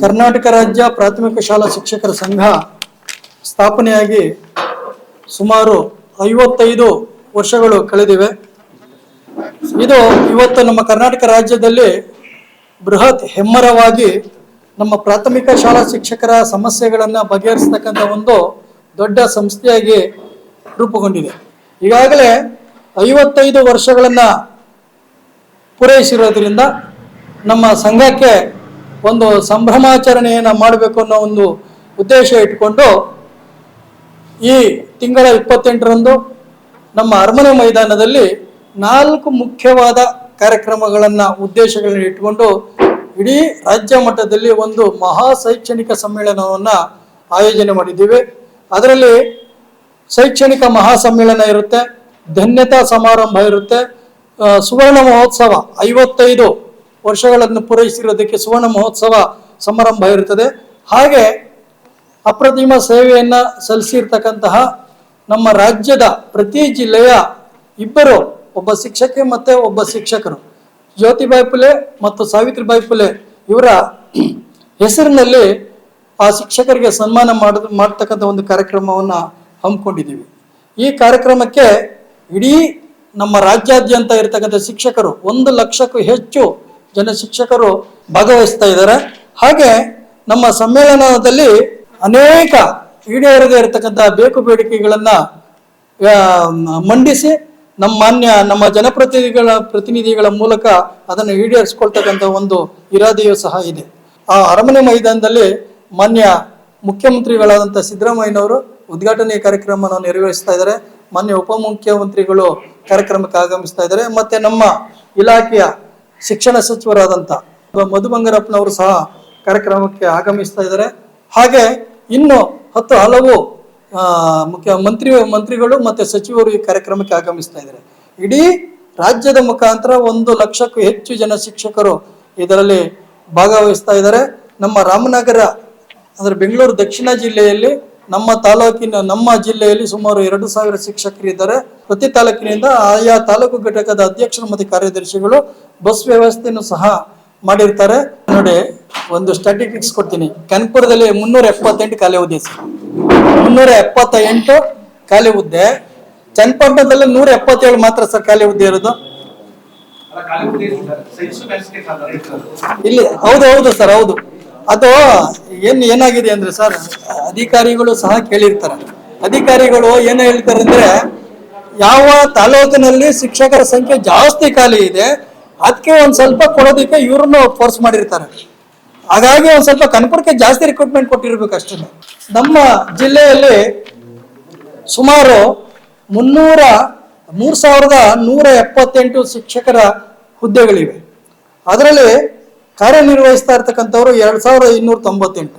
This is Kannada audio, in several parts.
ಕರ್ನಾಟಕ ರಾಜ್ಯ ಪ್ರಾಥಮಿಕ ಶಾಲಾ ಶಿಕ್ಷಕರ ಸಂಘ ಸ್ಥಾಪನೆಯಾಗಿ ಸುಮಾರು 55 ವರ್ಷಗಳು ಕಳೆದಿವೆ. ಇದು ಇವತ್ತು ನಮ್ಮ ಕರ್ನಾಟಕ ರಾಜ್ಯದಲ್ಲಿ ಬೃಹತ್ ಹೆಮ್ಮರವಾಗಿ ನಮ್ಮ ಪ್ರಾಥಮಿಕ ಶಾಲಾ ಶಿಕ್ಷಕರ ಸಮಸ್ಯೆಗಳನ್ನು ಬಗೆಹರಿಸತಕ್ಕಂಥ ಒಂದು ದೊಡ್ಡ ಸಂಸ್ಥೆಯಾಗಿ ರೂಪುಗೊಂಡಿದೆ. ಈಗಾಗಲೇ 55 ವರ್ಷಗಳನ್ನು ಪೂರೈಸಿರೋದ್ರಿಂದ ನಮ್ಮ ಸಂಘಕ್ಕೆ ಒಂದು ಸಂಭ್ರಮಾಚರಣೆಯನ್ನು ಮಾಡಬೇಕು ಅನ್ನೋ ಒಂದು ಉದ್ದೇಶ ಇಟ್ಕೊಂಡು ಈ ತಿಂಗಳ 28ರಂದು ನಮ್ಮ ಅರಮನೆ ಮೈದಾನದಲ್ಲಿ 4 ಮುಖ್ಯವಾದ ಕಾರ್ಯಕ್ರಮಗಳನ್ನು ಉದ್ದೇಶಗಳನ್ನು ಇಟ್ಕೊಂಡು ಇಡೀ ರಾಜ್ಯ ಮಟ್ಟದಲ್ಲಿ ಒಂದು ಮಹಾ ಶೈಕ್ಷಣಿಕ ಸಮ್ಮೇಳನವನ್ನು ಆಯೋಜನೆ ಮಾಡಿದ್ದೀವಿ. ಅದರಲ್ಲಿ ಶೈಕ್ಷಣಿಕ ಮಹಾ ಸಮ್ಮೇಳನ ಇರುತ್ತೆ, ಧನ್ಯತಾ ಸಮಾರಂಭ ಇರುತ್ತೆ, ಸುವರ್ಣ ಮಹೋತ್ಸವ 55 ವರ್ಷಗಳನ್ನು ಪೂರೈಸಿರೋದಕ್ಕೆ ಸುವರ್ಣ ಮಹೋತ್ಸವ ಸಮಾರಂಭ ಇರುತ್ತದೆ. ಹಾಗೆ ಅಪ್ರತಿಮ ಸೇವೆಯನ್ನು ಸಲ್ಲಿಸಿರ್ತಕ್ಕಂತಹ ನಮ್ಮ ರಾಜ್ಯದ ಪ್ರತಿ ಜಿಲ್ಲೆಯ ಇಬ್ಬರು, ಒಬ್ಬ ಶಿಕ್ಷಕಿ ಮತ್ತು ಒಬ್ಬ ಶಿಕ್ಷಕರು, ಜ್ಯೋತಿಬಾಯಿ ಫುಲೆ ಮತ್ತು ಸಾವಿತ್ರಿಬಾಯಿ ಫುಲೆ ಇವರ ಹೆಸರಿನಲ್ಲಿ ಆ ಶಿಕ್ಷಕರಿಗೆ ಸನ್ಮಾನ ಮಾಡತಕ್ಕಂಥ ಒಂದು ಕಾರ್ಯಕ್ರಮವನ್ನು ಹಮ್ಮಿಕೊಂಡಿದ್ದೀವಿ. ಈ ಕಾರ್ಯಕ್ರಮಕ್ಕೆ ಇಡೀ ನಮ್ಮ ರಾಜ್ಯಾದ್ಯಂತ ಇರತಕ್ಕಂಥ ಶಿಕ್ಷಕರು 1 ಲಕ್ಷಕ್ಕೂ ಹೆಚ್ಚು ಜನ ಶಿಕ್ಷಕರು ಭಾಗವಹಿಸ್ತಾ ಇದ್ದಾರೆ. ಹಾಗೆ ನಮ್ಮ ಸಮ್ಮೇಳನದಲ್ಲಿ ಅನೇಕ ಈಡೇರದೇ ಇರತಕ್ಕಂಥ ಬೇಕು ಬೇಡಿಕೆಗಳನ್ನು ಮಂಡಿಸಿ ನಮ್ಮ ಜನಪ್ರತಿನಿಧಿಗಳ ಮೂಲಕ ಅದನ್ನು ಈಡೇರಿಸ್ಕೊಳ್ತಕ್ಕಂಥ ಒಂದು ಇರಾದೆಯೂ ಸಹ ಇದೆ. ಆ ಅರಮನೆ ಮೈದಾನದಲ್ಲಿ ಮಾನ್ಯ ಮುಖ್ಯಮಂತ್ರಿಗಳಾದಂಥ ಸಿದ್ದರಾಮಯ್ಯನವರು ಉದ್ಘಾಟನೆಯ ಕಾರ್ಯಕ್ರಮವನ್ನು ನೆರವೇರಿಸ್ತಾ ಇದ್ದಾರೆ. ಮಾನ್ಯ ಉಪಮುಖ್ಯಮಂತ್ರಿಗಳು ಕಾರ್ಯಕ್ರಮಕ್ಕೆ ಆಗಮಿಸ್ತಾ ಇದ್ದಾರೆ. ಮತ್ತು ನಮ್ಮ ಇಲಾಖೆಯ ಶಿಕ್ಷಣ ಸಚಿವರಾದಂಥ ಮಧು ಬಂಗಾರಪ್ಪನವರು ಸಹ ಕಾರ್ಯಕ್ರಮಕ್ಕೆ ಆಗಮಿಸ್ತಾ ಇದ್ದಾರೆ. ಹಾಗೆ ಇನ್ನು 10 ಹಲವು ಮಂತ್ರಿಗಳು ಮತ್ತು ಸಚಿವರು ಈ ಕಾರ್ಯಕ್ರಮಕ್ಕೆ ಆಗಮಿಸ್ತಾ ಇದ್ದಾರೆ. ಇಡೀ ರಾಜ್ಯದ ಮುಖಾಂತರ 1 ಲಕ್ಷಕ್ಕೂ ಹೆಚ್ಚು ಜನ ಶಿಕ್ಷಕರು ಇದರಲ್ಲಿ ಭಾಗವಹಿಸ್ತಾ ಇದ್ದಾರೆ. ನಮ್ಮ ರಾಮನಗರ ಅಂದರೆ ಬೆಂಗಳೂರು ದಕ್ಷಿಣ ಜಿಲ್ಲೆಯಲ್ಲಿ ನಮ್ಮ ಜಿಲ್ಲೆಯಲ್ಲಿ ಸುಮಾರು 2000 ಶಿಕ್ಷಕರು ಇದ್ದಾರೆ. ಪ್ರತಿ ತಾಲೂಕಿನಿಂದ ಆಯಾ ತಾಲೂಕು ಘಟಕದ ಅಧ್ಯಕ್ಷರು ಮತ್ತು ಕಾರ್ಯದರ್ಶಿಗಳು ಬಸ್ ವ್ಯವಸ್ಥೆಯನ್ನು ಸಹ ಮಾಡಿರ್ತಾರೆ. ನೋಡಿ, ಒಂದು ಸ್ಟ್ಯಾಟಿಸ್ಟಿಕ್ಸ್ ಕೊಡ್ತೀನಿ. ಕನಕಪುರದಲ್ಲಿ 378 ಖಾಲಿ ಹುದ್ದೆ, 378 ಖಾಲಿ ಹುದ್ದೆ. ಚನ್ನಪಟ್ಟಣದಲ್ಲಿ 177 ಮಾತ್ರ ಸರ್ ಖಾಲಿ ಹುದ್ದೆ ಇರೋದು. ಇಲ್ಲಿ ಹೌದು ಸರ್, ಹೌದು. ಅದು ಏನಾಗಿದೆ ಅಂದ್ರೆ ಸರ್, ಅಧಿಕಾರಿಗಳು ಸಹ ಕೇಳಿರ್ತಾರೆ. ಅಧಿಕಾರಿಗಳು ಏನು ಹೇಳ್ತಾರೆ ಅಂದ್ರೆ, ಯಾವ ತಾಲೂಕಿನಲ್ಲಿ ಶಿಕ್ಷಕರ ಸಂಖ್ಯೆ ಜಾಸ್ತಿ ಖಾಲಿ ಇದೆ ಅದಕ್ಕೆ ಒಂದ್ ಸ್ವಲ್ಪ ಕೊಡೋದಕ್ಕೆ ಇವ್ರನ್ನು ಫೋರ್ಸ್ ಮಾಡಿರ್ತಾರೆ. ಹಾಗಾಗಿ ಒಂದ್ ಸ್ವಲ್ಪ ಕನಕಪುರಕ್ಕೆ ಜಾಸ್ತಿ ರಿಕ್ರೂಟ್ಮೆಂಟ್ ಕೊಟ್ಟಿರ್ಬೇಕು ಅಷ್ಟೇ. ನಮ್ಮ ಜಿಲ್ಲೆಯಲ್ಲಿ ಸುಮಾರು 3178 ಶಿಕ್ಷಕರ ಹುದ್ದೆಗಳಿವೆ. ಅದರಲ್ಲಿ ಕಾರ್ಯನಿರ್ವಹಿಸ್ತಾ ಇರ್ತಕ್ಕಂಥವ್ರು 2298.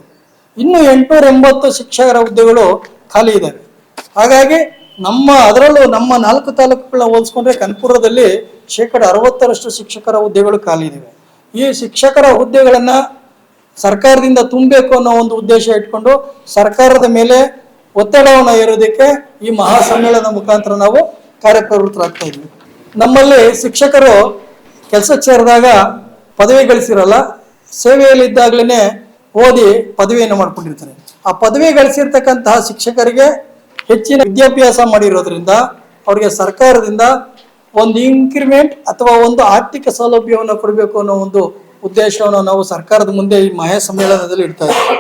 ಇನ್ನು 880 ಶಿಕ್ಷಕರ ಹುದ್ದೆಗಳು ಖಾಲಿ ಇದ್ದಾವೆ. ಹಾಗಾಗಿ ಅದರಲ್ಲೂ ನಮ್ಮ 4 ತಾಲೂಕುಗಳನ್ನ ಹೋಲಿಸ್ಕೊಂಡ್ರೆ ಕನಕಪುರದಲ್ಲಿ 60% ಶಿಕ್ಷಕರ ಹುದ್ದೆಗಳು ಖಾಲಿ ಇದ್ದಾವೆ. ಈ ಶಿಕ್ಷಕರ ಹುದ್ದೆಗಳನ್ನು ಸರ್ಕಾರದಿಂದ ತುಂಬಬೇಕು ಅನ್ನೋ ಒಂದು ಉದ್ದೇಶ ಇಟ್ಕೊಂಡು ಸರ್ಕಾರದ ಮೇಲೆ ಒತ್ತಡವನ್ನು ಹೇರೋದಕ್ಕೆ ಈ ಮಹಾ ಸಮ್ಮೇಳನದ ಮುಖಾಂತರ ನಾವು ಕಾರ್ಯಪ್ರವೃತ್ತರಾಗ್ತಾ ಇದ್ವಿ. ನಮ್ಮಲ್ಲಿ ಶಿಕ್ಷಕರು ಕೆಲಸಕ್ಕೆ ಸೇರಿದಾಗ ಪದವಿ ಗಳಿಸಿರಲ್ಲ, ಸೇವೆಯಲ್ಲಿದ್ದಾಗಲೇ ಓದಿ ಪದವಿಯನ್ನು ಮಾಡ್ಕೊಂಡಿರ್ತಾರೆ. ಆ ಪದವಿ ಗಳಿಸಿರ್ತಕ್ಕಂತಹ ಶಿಕ್ಷಕರಿಗೆ ಹೆಚ್ಚಿನ ವಿದ್ಯಾಭ್ಯಾಸ ಮಾಡಿರೋದ್ರಿಂದ ಅವರಿಗೆ ಸರ್ಕಾರದಿಂದ ಒಂದು ಇನ್ಕ್ರಿಮೆಂಟ್ ಅಥವಾ ಒಂದು ಆರ್ಥಿಕ ಸೌಲಭ್ಯವನ್ನು ಕೊಡಬೇಕು ಅನ್ನೋ ಒಂದು ಉದ್ದೇಶವನ್ನು ನಾವು ಸರ್ಕಾರದ ಮುಂದೆ ಈ ಮಹಾ ಸಮ್ಮೇಳನದಲ್ಲಿ ಇಡ್ತಾ ಇದ್ದೀವಿ.